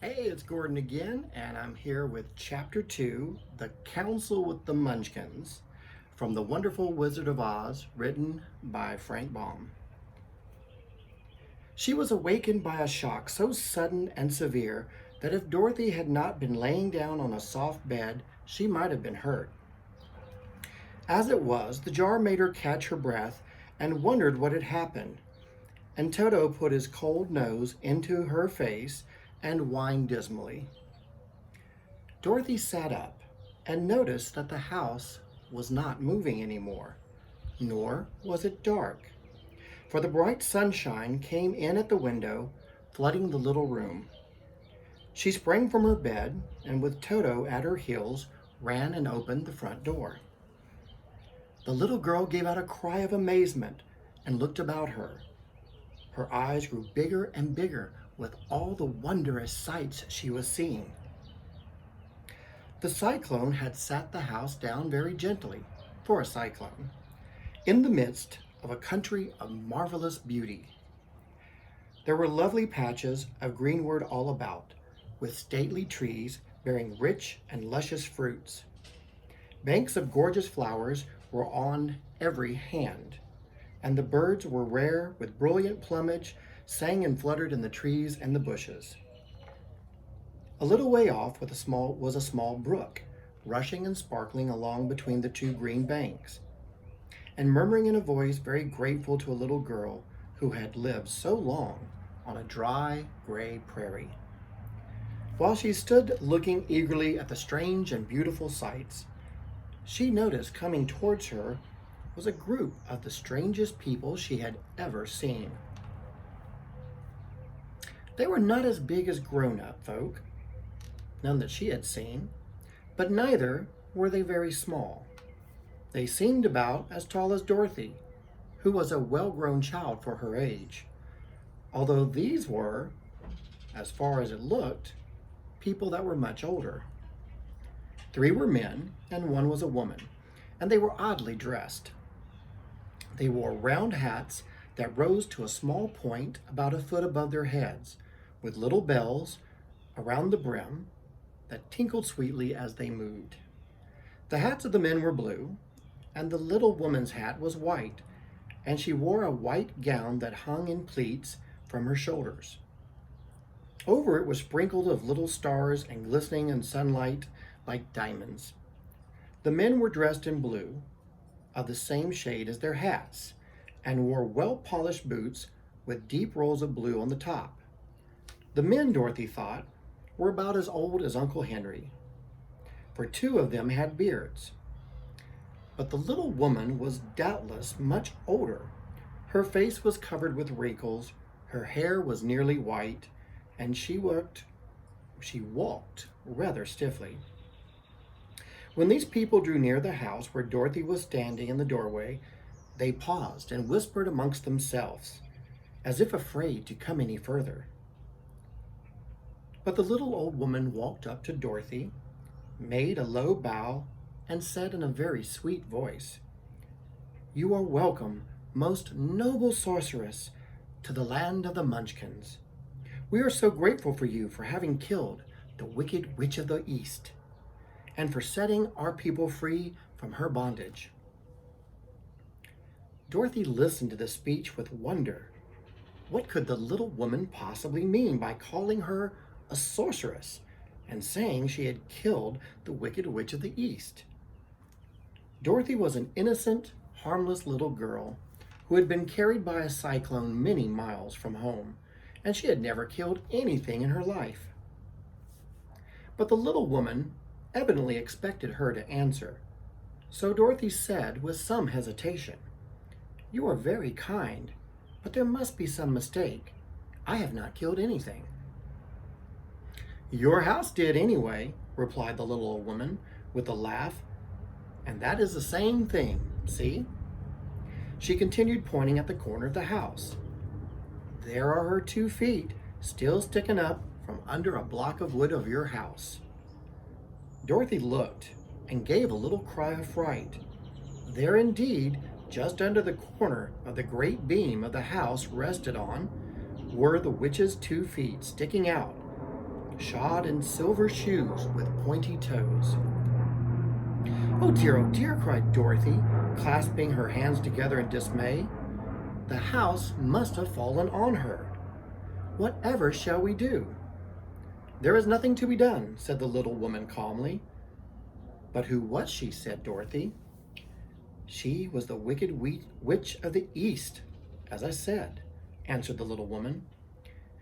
Hey, it's Gordon again, and I'm here with Chapter 2, The Council with the Munchkins, from The Wonderful Wizard of Oz, written by Frank Baum. She was awakened by a shock so sudden and severe that if Dorothy had not been laying down on a soft bed, she might have been hurt. As it was, the jar made her catch her breath and wondered what had happened, and Toto put his cold nose into her face and whined dismally. Dorothy sat up and noticed that the house was not moving anymore, nor was it dark, for the bright sunshine came in at the window, flooding the little room. She sprang from her bed and, with Toto at her heels, ran and opened the front door. The little girl gave out a cry of amazement and looked about her. Her eyes grew bigger and bigger with all the wondrous sights she was seeing. The cyclone had sat the house down very gently, for a cyclone, in the midst of a country of marvelous beauty. There were lovely patches of greenwood all about, with stately trees bearing rich and luscious fruits. Banks of gorgeous flowers were on every hand, and the birds were rare with brilliant plumage, sang and fluttered in the trees and the bushes. A little way off was a small brook, rushing and sparkling along between the two green banks, and murmuring in a voice very grateful to a little girl who had lived so long on a dry, gray prairie. While she stood looking eagerly at the strange and beautiful sights, she noticed coming towards her was a group of the strangest people she had ever seen. They were not as big as grown-up folk, none that she had seen, but neither were they very small. They seemed about as tall as Dorothy, who was a well-grown child for her age, although these were, as far as it looked, people that were much older. 3 were men and 1 was a woman, and they were oddly dressed. They wore round hats that rose to a small point about a foot above their heads, with little bells around the brim that tinkled sweetly as they moved. The hats of the men were blue, and the little woman's hat was white, and she wore a white gown that hung in pleats from her shoulders. Over it was sprinkled of little stars and glistening in sunlight like diamonds. The men were dressed in blue, of the same shade as their hats, and wore well-polished boots with deep rolls of blue on the top. The men, Dorothy thought, were about as old as Uncle Henry, for 2 of them had beards. But the little woman was doubtless much older. Her face was covered with wrinkles, her hair was nearly white, and she walked rather stiffly. When these people drew near the house where Dorothy was standing in the doorway, they paused and whispered amongst themselves, as if afraid to come any further. But the little old woman walked up to Dorothy, made a low bow, and said in a very sweet voice, "You are welcome, most noble sorceress, to the land of the Munchkins. We are so grateful for you for having killed the Wicked Witch of the East, and for setting our people free from her bondage." Dorothy listened to the speech with wonder. What could the little woman possibly mean by calling her a sorceress and saying she had killed the Wicked Witch of the East? Dorothy was an innocent, harmless little girl who had been carried by a cyclone many miles from home, and she had never killed anything in her life. But the little woman evidently expected her to answer, so Dorothy said with some hesitation, "You are very kind, but there must be some mistake. I have not killed anything." "Your house did anyway," replied the little old woman with a laugh, "and that is the same thing, see?" She continued, pointing at the corner of the house. "There are her 2 feet, still sticking up from under a block of wood of your house." Dorothy looked and gave a little cry of fright. There indeed, just under the corner of the great beam of the house rested on, were the witch's 2 feet sticking out, shod in silver shoes with pointy toes. oh dear, cried Dorothy, clasping her hands together in dismay. The house must have fallen on her. Whatever shall we do? There is nothing to be done, said the little woman calmly. But who was she? Said Dorothy. She was the wicked witch of the East, as I said, answered the little woman.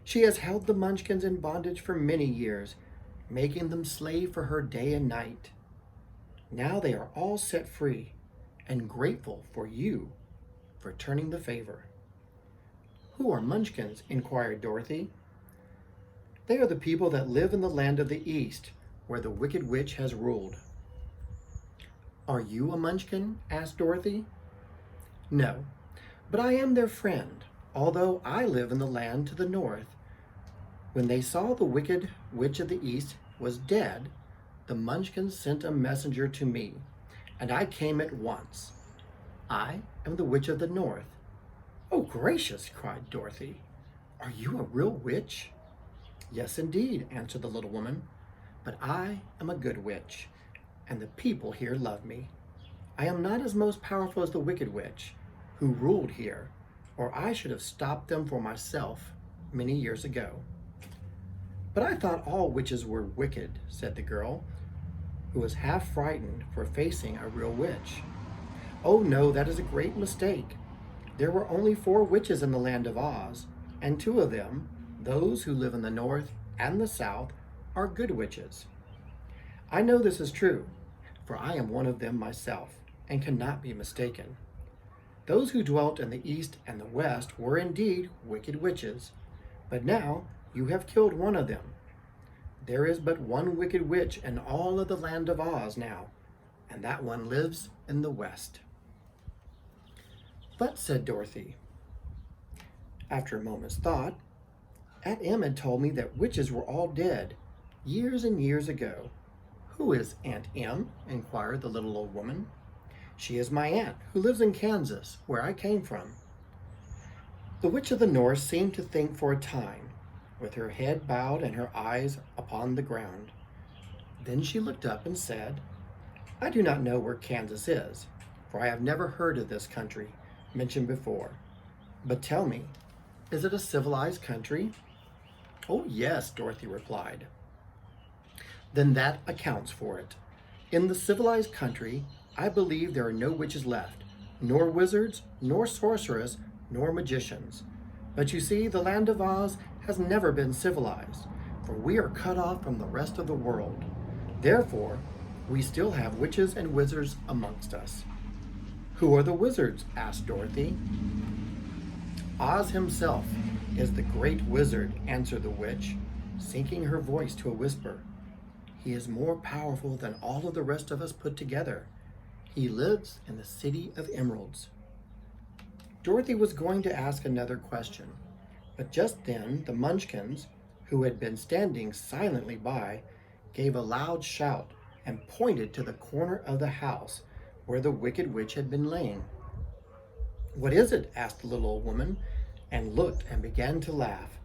She has held the Munchkins in bondage for many years, making them slave for her day and night. Now they are all set free and grateful for you for turning the favor. Who are Munchkins? Inquired Dorothy. They are the people that live in the land of the East, where the Wicked Witch has ruled. Are you a Munchkin? Asked Dorothy. No, but I am their friend, although I live in the land to the north. When they saw the Wicked Witch of the East was dead, the Munchkins sent a messenger to me, and I came at once. I am the Witch of the North. Oh, gracious, cried Dorothy. Are you a real witch? Yes, indeed, answered the little woman. But I am a good witch, and the people here love me. I am not as most powerful as the Wicked Witch, who ruled here, or I should have stopped them for myself many years ago. But I thought all witches were wicked, said the girl, who was half frightened for facing a real witch. Oh no, that is a great mistake. There were only 4 witches in the land of Oz, and 2 of them, those who live in the north and the south, are good witches. I know this is true, for I am one of them myself, and cannot be mistaken. Those who dwelt in the east and the west were indeed wicked witches, but now you have killed one of them. There is but one wicked witch in all of the land of Oz now, and that one lives in the west. But, said Dorothy, after a moment's thought, Aunt Em had told me that witches were all dead, years and years ago. Who is Aunt Em? Inquired the little old woman. She is my aunt, who lives in Kansas, where I came from. The Witch of the North seemed to think for a time, with her head bowed and her eyes upon the ground. Then she looked up and said, I do not know where Kansas is, for I have never heard of this country mentioned before. But tell me, is it a civilized country? Oh, yes, Dorothy replied. Then that accounts for it. In the civilized country, I believe there are no witches left, nor wizards, nor sorcerers, nor magicians. But you see, the land of Oz has never been civilized, for we are cut off from the rest of the world. Therefore, we still have witches and wizards amongst us. Who are the wizards? Asked Dorothy. Oz himself is the great wizard, answered the witch, sinking her voice to a whisper. He is more powerful than all of the rest of us put together. He lives in the City of Emeralds. Dorothy was going to ask another question, but just then the Munchkins, who had been standing silently by, gave a loud shout and pointed to the corner of the house where the Wicked Witch had been laying. What is it? Asked the little old woman, and looked and began to laugh.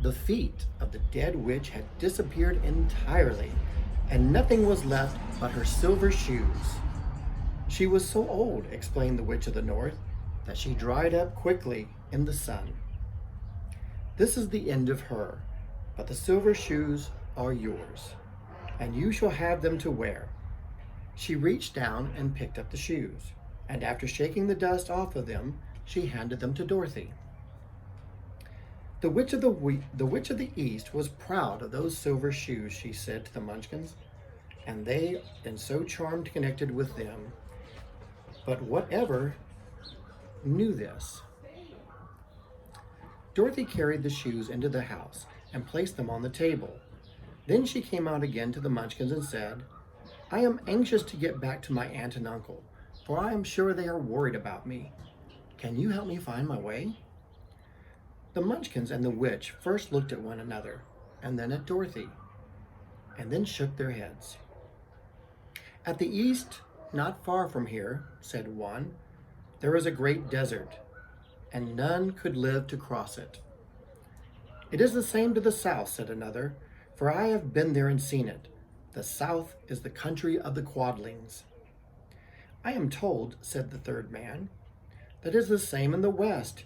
The feet of the dead witch had disappeared entirely, and nothing was left but her silver shoes. She was so old, explained the Witch of the North, that she dried up quickly in the sun. This is the end of her, but the silver shoes are yours, and you shall have them to wear. She reached down and picked up the shoes, and after shaking the dust off of them, she handed them to Dorothy. The Witch of the East was proud of those silver shoes, she said to the Munchkins, and they and so charmed connected with them. But whatever knew this? Dorothy carried the shoes into the house and placed them on the table. Then she came out again to the Munchkins and said, I am anxious to get back to my aunt and uncle, for I am sure they are worried about me. Can you help me find my way? The Munchkins and the witch first looked at one another, and then at Dorothy, and then shook their heads. At the east, not far from here, said one, there is a great desert, and none could live to cross it. It is the same to the south, said another, for I have been there and seen it. The South is the country of the Quadlings. I am told, said the third man, that it is the same in the West.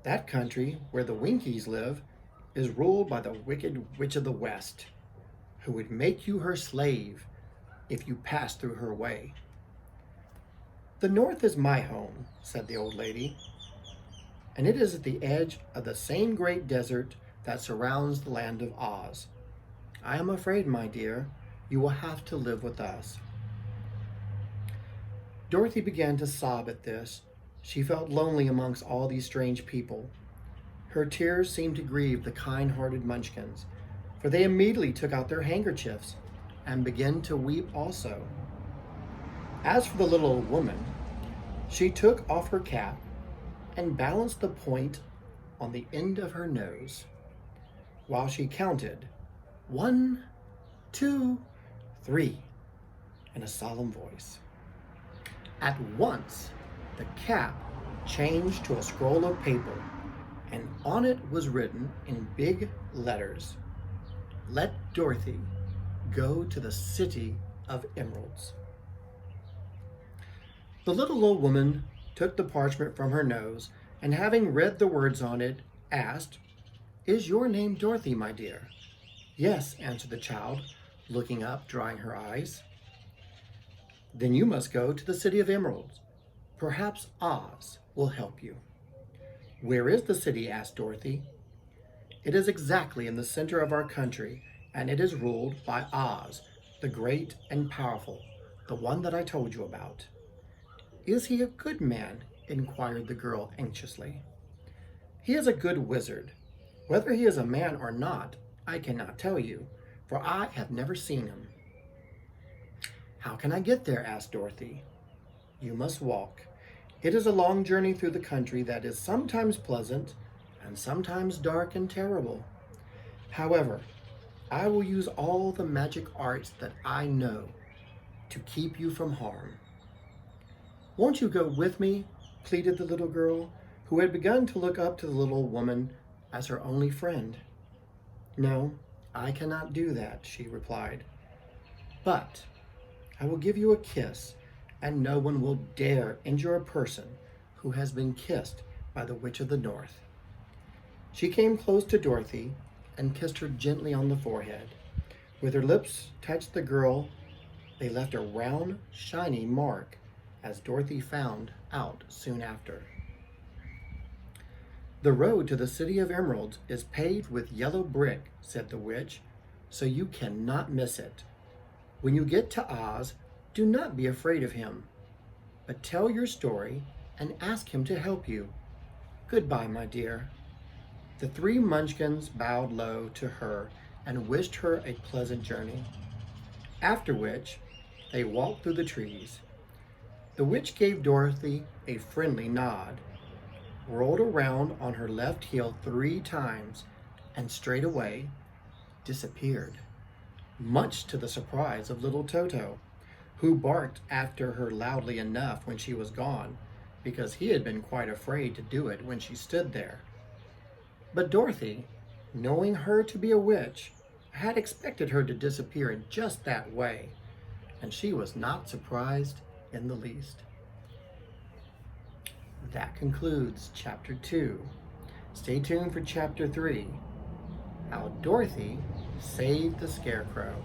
That country, where the Winkies live, is ruled by the wicked witch of the West, who would make you her slave if you passed through her way. The North is my home, said the old lady, and it is at the edge of the same great desert that surrounds the land of Oz. I am afraid, my dear, you will have to live with us. Dorothy began to sob at this. She felt lonely amongst all these strange people. Her tears seemed to grieve the kind-hearted Munchkins, for they immediately took out their handkerchiefs and began to weep also. As for the little old woman, she took off her cap and balanced the point on the end of her nose, while she counted 1, 2, 3 in a solemn voice. At once, the cap changed to a scroll of paper, and on it was written in big letters, "Let Dorothy go to the City of Emeralds." The little old woman took the parchment from her nose, and having read the words on it, asked, "Is your name Dorothy, my dear?" "Yes," answered the child, looking up, drying her eyes. "Then you must go to the City of Emeralds. Perhaps Oz will help you." "Where is the city?" asked Dorothy. "It is exactly in the center of our country, and it is ruled by Oz, the great and powerful, the one that I told you about." "Is he a good man?" inquired the girl anxiously. "He is a good wizard. Whether he is a man or not, I cannot tell you, for I have never seen him." "How can I get there?" asked Dorothy. "You must walk. It is a long journey through the country that is sometimes pleasant and sometimes dark and terrible. However, I will use all the magic arts that I know to keep you from harm." "Won't you go with me?" pleaded the little girl, who had begun to look up to the little woman as her only friend. "No, I cannot do that," she replied. "But I will give you a kiss, and no one will dare injure a person who has been kissed by the Witch of the North." She came close to Dorothy and kissed her gently on the forehead. With her lips touched the girl, they left a round, shiny mark, as Dorothy found out soon after. "The road to the City of Emeralds is paved with yellow brick," said the witch, "so you cannot miss it. When you get to Oz, do not be afraid of him, but tell your story and ask him to help you. Goodbye, my dear." The three Munchkins bowed low to her and wished her a pleasant journey, after which they walked through the trees. The witch gave Dorothy a friendly nod, rolled around on her left heel 3 times, and straightway disappeared, much to the surprise of little Toto, who barked after her loudly enough when she was gone, because he had been quite afraid to do it when she stood there. But Dorothy, knowing her to be a witch, had expected her to disappear in just that way, and she was not surprised in the least. That concludes Chapter 2. Stay tuned for Chapter 3, How Dorothy Saved the Scarecrow.